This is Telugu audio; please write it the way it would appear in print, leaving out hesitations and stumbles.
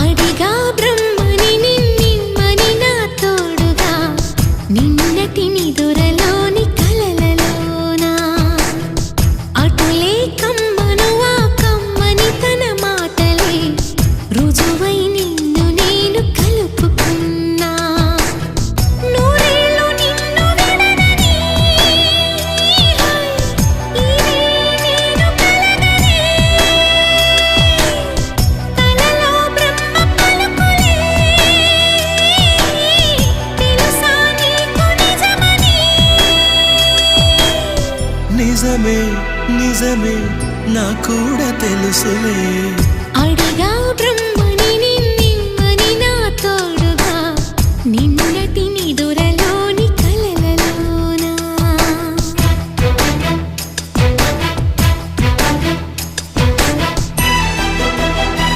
అడిగా బ్రహ్మని నిన్నిమ్మని నా తోడుగా నిన్నటి నిదురలోని కలలలోనా అటులే కమ్మను ఆ కమ్మని తన మాటలే రుజువై నిన్ను నేను కలుపుకున్నా నూరేళ్ళు నిన్ను విడనని ఇదే నేను కలగనే తలలో బ్రహ్మ పలుకులే తెలుసా నీకు నిజమని నిజమే నిజమే నా కూడా తెలుసులే